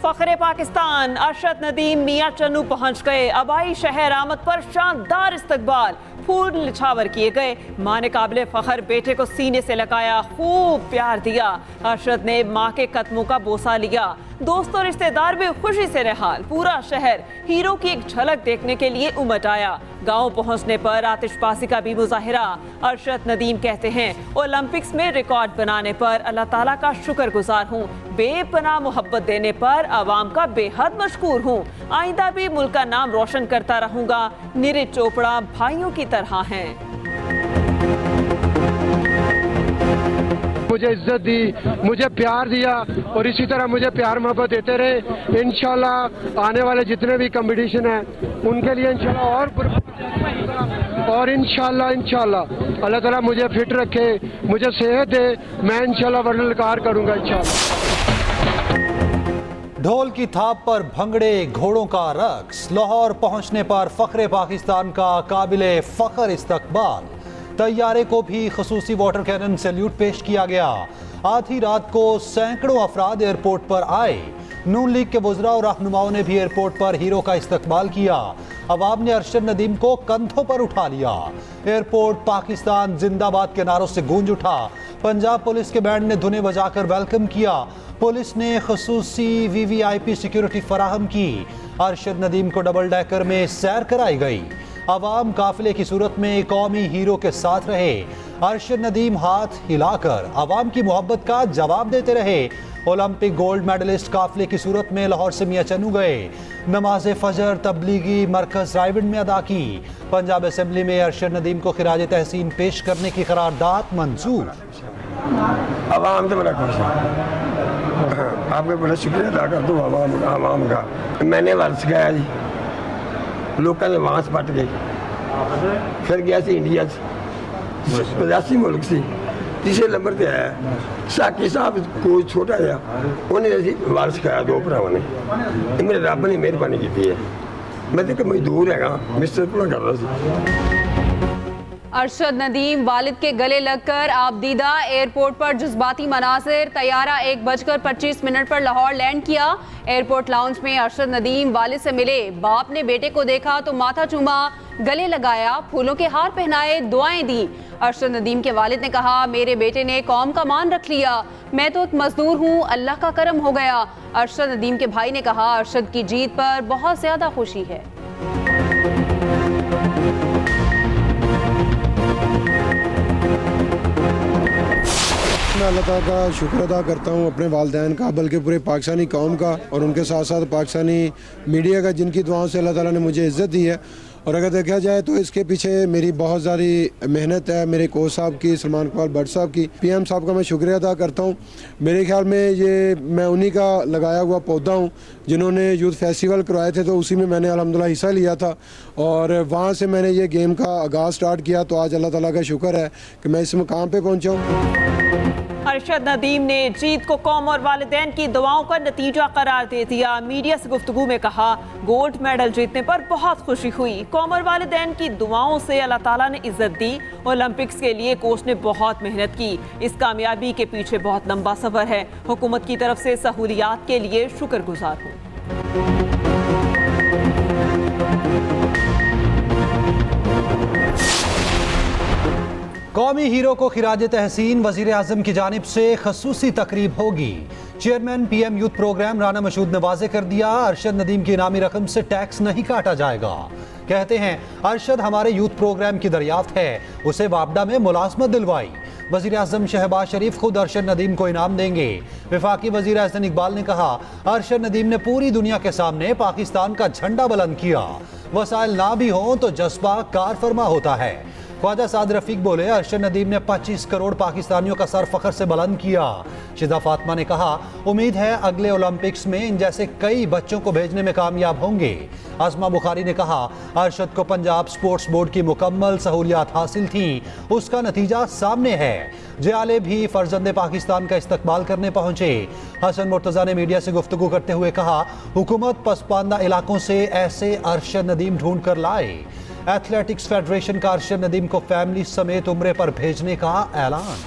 फखरे पाकिस्तान अरशद नदीम मियां चन्नू पहुंच गए। आबाई शहर आमद पर शानदार इस्तकबाल, फूल निछावर किए गए। मां ने काबिले फखर बेटे को सीने से लगाया, खूब प्यार दिया। अरशद ने मां के कदमों का बोसा लिया। दोस्तों रिश्तेदार भी खुशी से निहाल। पूरा शहर हीरो की एक झलक देखने के लिए उमट आया। गांव पहुंचने पर आतिशबाजी का भी मुजाहिरा। अरशद नदीम कहते हैं, ओलंपिक्स में रिकॉर्ड बनाने पर अल्लाह ताला का शुक्रगुजार हूँ। बेपनाह मोहब्बत देने पर आवाम का बेहद मशकूर हूँ। आइंदा भी मुल्क का नाम रोशन करता रहूंगा। नीरज चोपड़ा भाइयों की तरह हैं। मुझे इज्जत दी, मुझे प्यार दिया और इसी तरह मुझे प्यार मोहब्बत देते रहे। इंशाल्लाह आने वाले जितने भी कंपटीशन हैं उनके लिए इंशाल्लाह और इंशाल्लाह अल्लाह ताला मुझे फिट रखे, मुझे सेहत दे, मैं इंशाल्लाह वर्ल्ड रिकॉर्ड करूंगा इंशाल्लाह। ढोल की थाप पर भंगड़े, घोड़ों का रक्स। लाहौर पहुंचने पर फखरे पाकिस्तान का काबिले फखर इस्तकबाल। तैयारे को भी खसूसी वाटर कैनन सैल्यूट पेश किया गया। आधी रात को सैकड़ों अफराद एयरपोर्ट पर आए। नून लीग के वुज़रा और रहनुमाओं ने भी एयरपोर्ट पर हीरो का इस्तकबाल किया। अवाम ने अरशद नदीम को कंधों पर उठा लिया। एयरपोर्ट पाकिस्तान जिंदाबाद के नारों से गूंज उठा। पंजाब पुलिस के बैंड ने धुनें बजाकर वेलकम किया। पुलिस ने खसूसी VVIP सिक्योरिटी फराहम की। अरशद नदीम को डबल डेकर में सैर कराई गई। अवाम काफिले की सूरत में कौमी हीरो के साथ रहे। अरशद नदीम हाथ हिलाकर अवाम की मोहब्बत का जवाब देते रहे। ओलंपिक गोल्ड मेडलिस्ट काफिले की सूरत में लाहौर से मियां चन्नू गए। नमाज फजर तबलीगी मरकज रायविंड में अदा की। पंजाब असेंबली में अरशद नदीम को खिराज तहसीन पेश करने की करारदाद मंजूर। आवाम तो बड़ा खुश है, आपका बड़ा शुक्रिया अदा कर दूँ आवाम का। मैंने वर्ष गया जी, लोगों ने वांस पट गए, फिर गया सी इंडिया 85 मुल्क से तीसरे नंबर पर आया। साकी साहब कोई छोटा जहा उन्हें वार सिखाया, दो भरावान ने। मेरे रब ने मेहरबानी की है। मैं तो मजदूर है, मिस्टर पूरा कर रहा था। अरशद नदीम वालिद के गले लगकर आबदीदा। एयरपोर्ट पर जज्बाती मनासिर। तैयारा 1:25 पर लाहौर लैंड किया। एयरपोर्ट लाउंज में अरशद नदीम वालिद से मिले। बाप ने बेटे को देखा तो माथा चूमा, गले लगाया, फूलों के हार पहनाए, दुआएं दी। अरशद नदीम के वालिद ने कहा, मेरे बेटे ने कौम का मान रख लिया, मैं तो एक मजदूर हूँ, अल्लाह का करम हो गया। अरशद नदीम के भाई ने कहा, अरशद की जीत पर बहुत ज्यादा खुशी है। मैं अल्लाह ताला का शुक्र अदा करता हूँ अपने वालिदैन का, बल्कि पूरे पाकिस्तानी कौम का और उनके साथ साथ पाकिस्तानी मीडिया का, जिनकी दुआओं से अल्लाह ताला ने मुझे इज़्ज़त दी है। और अगर देखा जाए तो इसके पीछे मेरी बहुत ज़्यादा मेहनत है, मेरे कोच साहब की, सलमान इकबाल भट्ट साहब की, PM साहब का मैं शुक्रिया अदा करता हूँ। मेरे ख्याल में ये मैं उन्हीं का लगाया हुआ पौधा हूँ जिन्होंने यूथ फेस्टिवल करवाए थे, तो उसी में मैंने अल्हम्दुलिल्लाह हिस्सा लिया था और वहाँ से मैंने ये गेम का आगाज़ स्टार्ट किया। तो आज अल्लाह ताला का शुक्र है कि मैं इस मुकाम पर पहुँचा हूँ। अरशद नदीम ने जीत को कौम और वालिदैन की दुआओं का नतीजा करार दे दिया। मीडिया से गुफ्तगू में कहा, गोल्ड मेडल जीतने पर बहुत खुशी हुई। कौम और वालिदैन की दुआओं से अल्लाह ताला ने इज्जत दी। ओलंपिक्स के लिए कोच ने बहुत मेहनत की। इस कामयाबी के पीछे बहुत लंबा सफर है। हुकूमत की तरफ से सहूलियात के लिए शुक्रगुजार हूँ। कौमी हीरो को खिराज तहसीन वजीर आजम की जानिब से खसूसी तकरीब होगी। Chairman PM youth programme Rana Mashhood ने वाजे कर दिया, अरशद नदीम की इनामी रकम से टैक्स नहीं काटा जाएगा। कहते हैं, अरशद हमारे यूथ प्रोग्राम की दरियाफ्त है, उसे वापडा में मुलाजमत दिलवाई। वजीर आजम शहबाज शरीफ खुद अरशद नदीम को इनाम देंगे। वफाकी वजीर एहसन इकबाल ने कहा, अरशद नदीम ने पूरी दुनिया के सामने पाकिस्तान का झंडा बुलंद किया। वसाइल ना भी हों तो जज्बा कार फरमा होता है। ख्वाजा साद रफीक बोले, अरशद नदीम ने 25 करोड़ पाकिस्तानियों का सर फखर से बुलंद किया। शिजा फातिमा ने कहा, उम्मीद है अगले ओलंपिक्स में इन जैसे कई बच्चों को भेजने में कामयाब होंगे। आसमा बुखारी ने कहा, अरशद को पंजाब स्पोर्ट्स बोर्ड की मुकम्मल सहूलियात हासिल थी, उसका नतीजा सामने है। जयाले भी फर्जंदे पाकिस्तान का इस्तकबाल करने पहुंचे। हसन मुर्तजा ने मीडिया से गुफ्तगू करते हुए कहा, हुकूमत पसमानदा इलाकों से ऐसे अरशद नदीम ढूंढ कर लाए। एथलेटिक्स फेडरेशन का अरशद नदीम को फैमिली समेत उम्रे पर भेजने का ऐलान।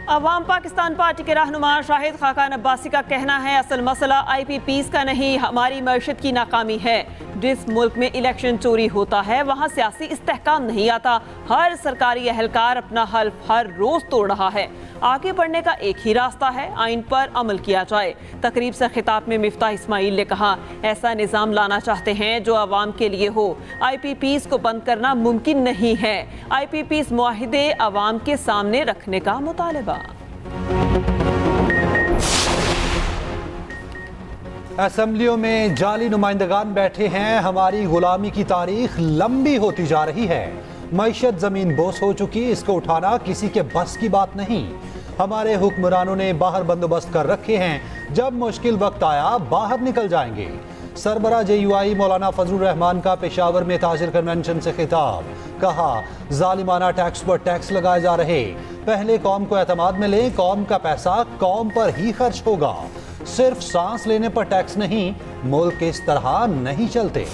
अवाम पाकिस्तान पार्टी के रहनुमा शाहिद खाकान अब्बासी का कहना है, असल मसला IPPs का नहीं, हमारी मईशत की नाकामी है। जिस मुल्क में इलेक्शन चोरी होता है वहाँ सियासी इस्तेहकाम नहीं आता। हर सरकारी एहलकार अपना हल्फ हर रोज तोड़ रहा है। आगे बढ़ने का एक ही रास्ता है, आइन पर अमल किया जाए। तकरीब से खिताब में मिफ्ताह इस्माइल ने कहा, ऐसा निज़ाम लाना चाहते हैं जो आवाम के लिए हो। IPPs को बंद करना मुमकिन नहीं है। IPPs मुआहिदे आवाम के सामने रखने का मुतालबा। असेंबलियों में जाली नुमाइंदगान बैठे हैं। हमारी गुलामी की तारीख लंबी होती जा रही है। मईशत जमीन बोस हो चुकी, इसको उठाना किसी के बस की बात नहीं। हमारे हुक्मरानों ने बाहर बंदोबस्त कर रखे हैं, जब मुश्किल वक्त आया बाहर निकल जाएंगे। सरबरा JUI मौलाना फजलुर रहमान का पेशावर में ताजिर कन्वेंशन से खिताब। कहा, जालिमाना टैक्स पर टैक्स लगाए जा रहे, पहले कौम को एतमाद में लें, कौम का पैसा कौम पर ही खर्च होगा। सिर्फ सांस लेने पर टैक्स नहीं, मुल्क इस तरह नहीं चलते।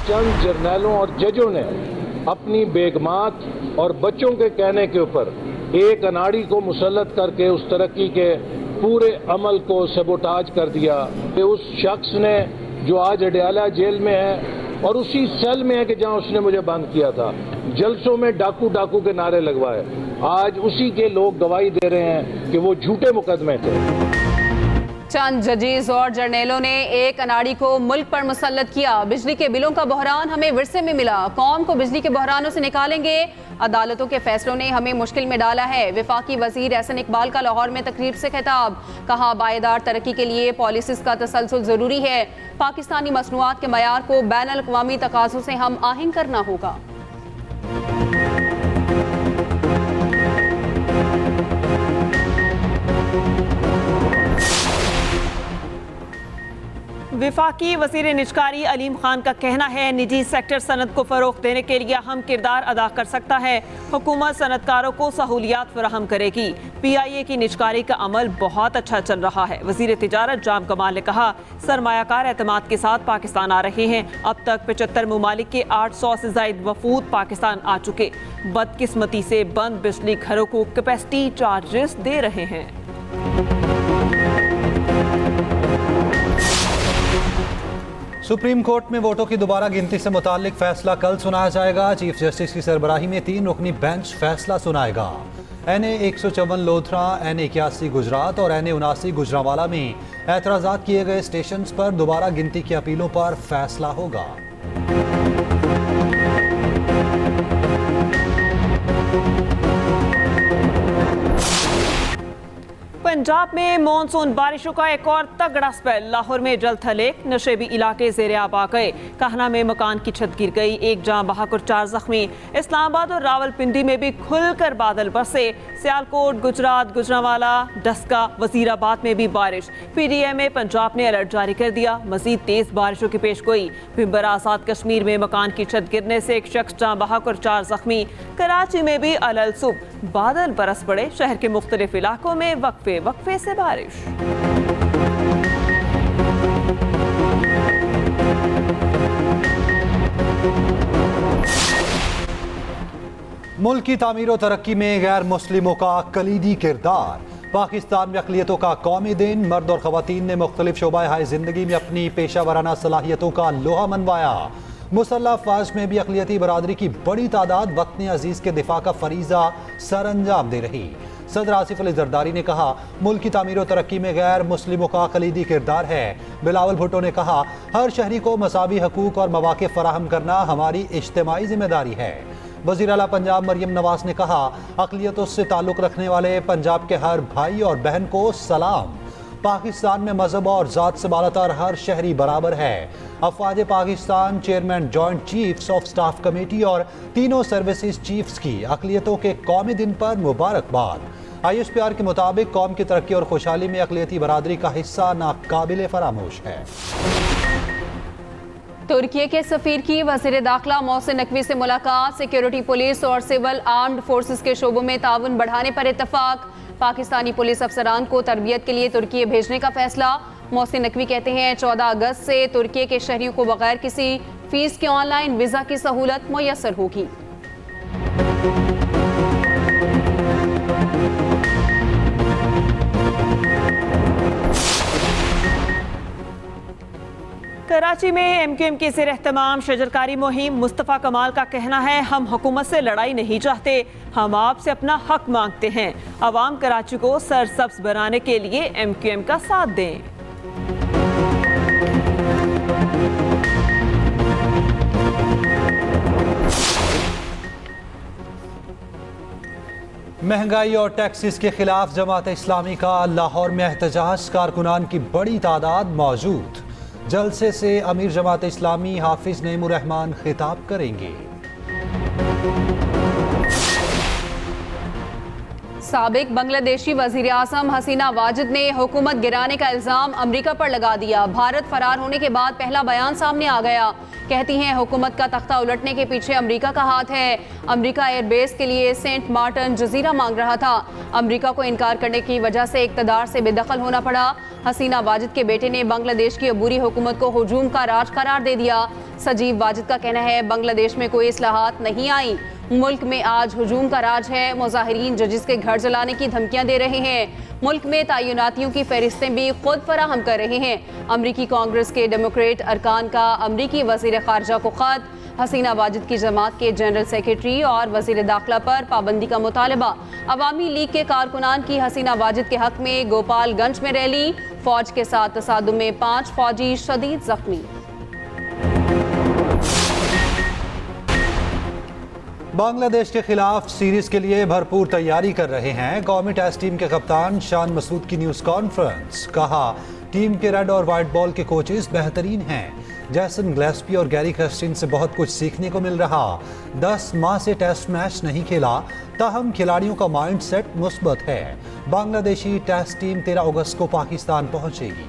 चंद जर्नैलों और जजों ने अपनी बेगमात और बच्चों के कहने के ऊपर एक अनाड़ी को मुसल्लत करके उस तरक्की के पूरे अमल को सबोटाज कर दिया कि उस शख्स ने जो आज अडयाला जेल में है और उसी सेल में है कि जहां उसने मुझे बंद किया था, जलसों में डाकू डाकू के नारे लगवाए, आज उसी के लोग गवाही दे रहे हैं कि वो झूठे मुकदमे थे। चंद जजेस और जर्नेलों ने एक अनाड़ी को मुल्क पर मुसल्लत किया। बिजली के बिलों का बहरान हमें विरसे में मिला, कौम को बिजली के बहरानों से निकालेंगे। अदालतों के फैसलों ने हमें मुश्किल में डाला है। वफाकी वजीर एहसन इकबाल का लाहौर में तकरीब से खिताब। कहा, बायदार तरक्की के लिए पॉलिसीज का तसलसल जरूरी है। पाकिस्तानी मसनूआत के मयार को बैन अल-अक़वामी तकाज़ों से हम आहंग करना होगा। वफाकी वज़ीर निजकारी अलीम खान का कहना है, निजी सेक्टर सनत को फ़रोग़ देने के लिए अहम किरदार अदा कर सकता है। हुकूमत सनतकारों को सहूलियात फराहम करेगी। PIA की निजकारी का अमल बहुत अच्छा चल रहा है। वज़ीर तिजारत जाम कमाल ने कहा, सरमायाकार एतमाद के साथ पाकिस्तान आ रहे हैं। अब तक 75 ममालिक के 800 से ज़ायद वफूद पाकिस्तान आ चुके। बदकिस्मती से बंद बिजली घरों को कैपेसिटी चार्जेस दे रहे हैं। सुप्रीम कोर्ट में वोटों की दोबारा गिनती से मुताल्लिक फैसला कल सुनाया जाएगा। चीफ जस्टिस की सरबराही में 3 रुकनी बेंच फैसला सुनाएगा। NA 154 लोधरा, NA 81 गुजरात और NA 79 गुजरांवाला में एतराज़ात किए गए स्टेशंस पर दोबारा गिनती की अपीलों पर फैसला होगा। पंजाब में मॉनसून बारिशों का एक और तगड़ा स्पेल। लाहौर में जलथल एक, नशेबी इलाके ज़ेरे आब आ गए। कहना में मकान की छत गिर गई, 1 जाँ बहक और 4 जख्मी। इस्लामाबाद और रावलपिंडी में भी खुलकर बादल बरसे। सियालकोट, गुजरात, गुजरांवाला, डस्का, वजीराबाद में भी बारिश। PDM पंजाब ने अलर्ट जारी कर दिया, मजीद तेज बारिशों की पेशगोई। भिंबर आजाद कश्मीर में मकान की छत गिरने से 1 शख्स जाँ बहक और 4 जख्मी। कराची में भी अलल सुबह बादल बरस पड़े। शहर के मुख्तलिफ इलाकों में वक्फे से बारिश। मुल्क की तामीर और तरक्की में गैर मुस्लिमों का कलीदी किरदार। पाकिस्तान में अक़लियतों का कौमी दिन। मर्द और ख़वातीन ने मुख्तलिफ शोबाए हाय ज़िंदगी में अपनी पेशा वराना सलाहियतों का लोहा मनवाया। मुसल्लह अफ़वाज में भी अक़लियती बरादरी की बड़ी तादाद वतन अजीज़ के दिफा का फरीज़ा सर अंजाम दे रही। सदर आसिफ अली जरदारी ने कहा, मुल्क की तामीर और तरक्की में गैर मुस्लिमों का कलीदी किरदार है। बिलावल भुट्टो ने कहा, हर शहरी को मसावी हकूक़ और मौक़े फराहम करना हमारी इज्तिमाई जिम्मेदारी है। वज़ीर आला पंजाब मरियम नवाज ने कहा, अक़लियतों से ताल्लुक़ रखने वाले पंजाब के हर भाई और बहन को सलाम। पाकिस्तान में मजहब और ज़ात से बालातर हर शहरी बराबर है। अफ़वाज Pakistan chairman joint chiefs of staff committee और तीनों सर्विसेज चीफ्स की अक़लियतों के कौमी दिन पर मुबारकबाद। ISPR के मुताबिक कौम की तरक्की और खुशहाली में अक़लियती बरादरी का हिस्सा नाकाबिले फरामोश है। तुर्की के सफीर की वज़ीर दाखिला मोहसिन नकवी से मुलाकात। सिक्योरिटी, पुलिस और सिविल आर्म्ड फोर्सेस के शोबों में ताउन बढ़ाने पर इत्तफाक। पाकिस्तानी पुलिस अफसरान को तरबियत के लिए तुर्की भेजने का फैसला। मोहसिन नकवी कहते हैं, 14 अगस्त से तुर्की के शहरियों को बगैर किसी फीस के ऑनलाइन वीज़ा की सहूलत मुयस्सर होगी। कराची में एमक्यूएम की सिर एहतमाम शजरकारी मुहिम। मुस्तफ़ा कमाल का कहना है, हम हुकूमत से लड़ाई नहीं चाहते, हम आपसे अपना हक मांगते हैं। अवाम कराची को सरसब्ज बनाने के लिए एमक्यूएम का साथ दें। महंगाई और टैक्सेस के खिलाफ जमात इस्लामी का लाहौर में एहतजाज, कारकुनान की बड़ी तादाद मौजूद। जलसे से अमीर जमात इस्लामी हाफिज नईमुर रहमान खिताब करेंगे। साबिक बांग्लादेशी वजीर आज़म हसीना वाजिद ने हुकूमत गिराने का इल्ज़ाम अमरीका पर लगा दिया। भारत फरार होने के बाद पहला बयान सामने आ गया। कहती हैं हुकूमत का तख्ता उलटने के पीछे अमरीका का हाथ है। अमरीका एयरबेस के लिए सेंट मार्टिन जजीरा मांग रहा था। अमरीका को इनकार करने की वजह से इक़्तिदार से बेदखल होना पड़ा। हसीना वाजिद के बेटे ने बांग्लादेश की अबूरी हुकूमत को हुजूम का राज करार दे दिया। सजीव वाजिद का कहना है, बांग्लादेश में कोई इस्लाहात नहीं आई, मुल्क में आज हुजूम का राज है। मुजाहिरीन जजिस के घर जलाने की धमकियां दे रहे हैं। मुल्क में तयनातियों की फहरिस्तें भी खुद फराहम कर रहे हैं। अमरीकी कांग्रेस के डेमोक्रेट अरकान का अमरीकी वजीर खारजा को खत। हसीना वाजिद की जमात के जनरल सेक्रेटरी और वजीर दाखिला पर पाबंदी का मुतालबा। अवामी लीग के कारकुनान की हसीना वाजिद के हक में गोपालगंज में रैली। फौज के साथ तसादुम में 5 फौजी शदीद जख्मी। बांग्लादेश के खिलाफ सीरीज के लिए भरपूर तैयारी कर रहे हैं कौमी टेस्ट टीम के कप्तान शान मसूद की न्यूज़ कॉन्फ्रेंस। कहा, टीम के रेड और वाइट बॉल के कोचेस बेहतरीन हैं। जैसन ग्लेस्पी और गैरी क्रिस्टिन से बहुत कुछ सीखने को मिल रहा। 10 माह से टेस्ट मैच नहीं खेला, ताहम खिलाड़ियों का माइंड सेट मुस्बत है। बांग्लादेशी टेस्ट टीम 13 अगस्त को पाकिस्तान पहुंचेगी।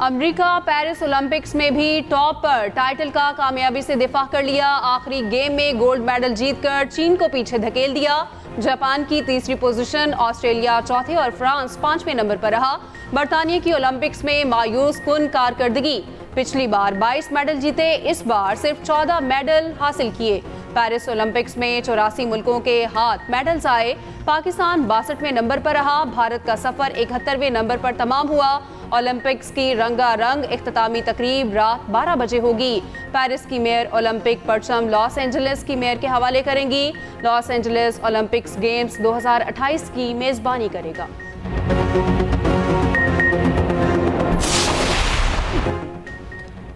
अमेरिका पेरिस ओलंपिक्स में भी टॉप पर, टाइटल का कामयाबी से दिफा कर लिया। आखिरी गेम में गोल्ड मेडल जीतकर चीन को पीछे धकेल दिया। जापान की तीसरी पोजीशन, ऑस्ट्रेलिया चौथे और फ्रांस 5वें नंबर पर रहा। बरतानिया की ओलंपिक्स में मायूस कुन कारकर्दगी। पिछली बार 22 मेडल जीते, इस बार सिर्फ 14 मेडल हासिल किए। पेरिस ओलंपिक्स में 84 मुल्कों के हाथ मेडल्स आए। पाकिस्तान 62वें नंबर पर रहा। भारत का सफर 71वें नंबर पर तमाम हुआ। ओलंपिक्स की रंगारंग इख्तितामी तकरीब रात 12 बजे होगी। पेरिस की मेयर ओलंपिक परचम लॉस एंजलिस की मेयर के हवाले करेंगी। लॉस एंजलिस ओलंपिक्स गेम्स 2028 की मेजबानी करेगा।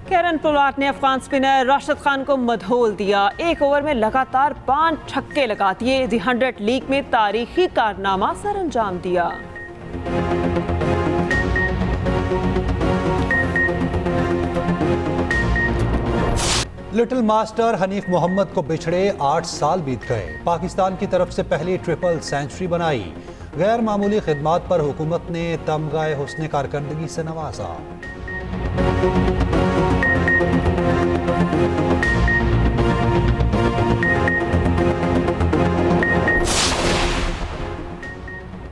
कैरन पोलार्ड ने अफगान स्पिनर राशिद खान को मधोल दिया। एक ओवर में लगातार 5 छक्के लगा दिए। दी 100 लीग में तारीखी कारनामा सरअंजाम दिया। लिटिल मास्टर हनीफ मोहम्मद को बिछड़े 8 साल बीत गए। पाकिस्तान की तरफ से पहली ट्रिपल सेंचुरी बनाई। गैर मामूली खिदमात पर हुकूमत ने तमगाए हुस्ने कारकर्दगी से नवाजा।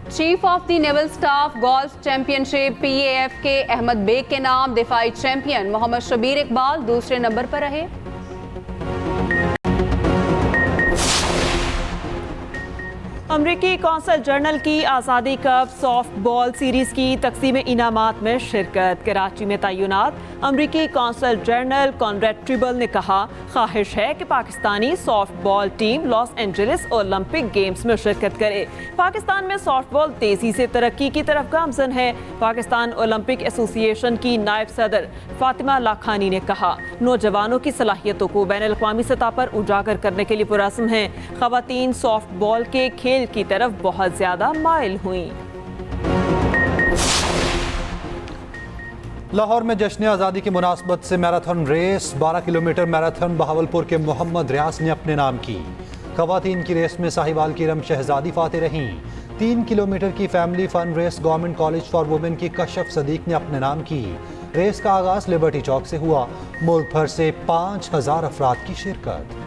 Chief of the naval staff golf championship PAF के अहमद बेग के नाम। दिफाई चैंपियन मोहम्मद शबीर इकबाल दूसरे नंबर पर रहे। अमरीकी कौंसल जनरल की आज़ादी कप सॉफ्ट बॉल सीरीज की तकसीम इनामात में शिरकत। कराची में तैनात अमरीकी कौंसल जनरल कॉनरेड ट्रिबल ने कहा, ख्वाहिश है कि Pakistani soft ball team Los Angeles Olympic games में शिरकत करे। पाकिस्तान में सॉफ्ट बॉल तेजी से तरक्की की तरफ गामजन है। पाकिस्तान ओलंपिक एसोसिएशन की नायब सदर फातिमा लाखानी ने कहा, नौजवानों की सलाहियतों को बैनुल-अक़वामी सतह पर उजागर करने के लिए पुरअज़्म हैं। ख़वातीन सॉफ्ट बॉल के खेल की तरफ बहुत ज्यादा माइल हुई। लाहौर में जश्न आज़ादी की मुनासबत से marathon race 12 kilometre marathon Bahawalpur के मोहम्मद रियाज ने अपने नाम की। ख़वातीन की रेस में साहिवाल की रम शहजादी फाते रहीं। 3 किलोमीटर की family fun race government college for women की कशफ सदीक ने अपने नाम की। रेस का आगाज लिबर्टी चौक से हुआ। मुल्क भर से 5000 अफराद की शिरकत।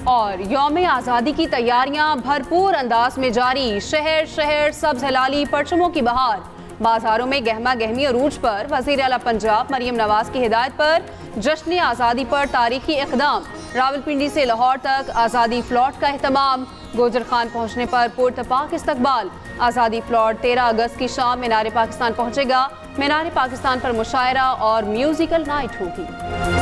और यौम आज़ादी की तैयारियां भरपूर अंदाज में जारी। शहर शहर सब्ज हिलाली परचमों की बहार। बाजारों में गहमा गहमी अरूज पर वज़ीर आला पंजाब मरियम नवाज की हिदायत पर जश्न आज़ादी पर तारीखी इक़दाम। रावलपिंडी से लाहौर तक आज़ादी फ्लॉट का एहतमाम। गोजर खान पहुंचने पर पुरतपाक इस्तकबाल। आज़ादी फ्लॉट 13 अगस्त की शाम मीनार पाकिस्तान पहुंचेगा। मीनार पाकिस्तान पर मुशायरा और म्यूजिकल नाइट होगी।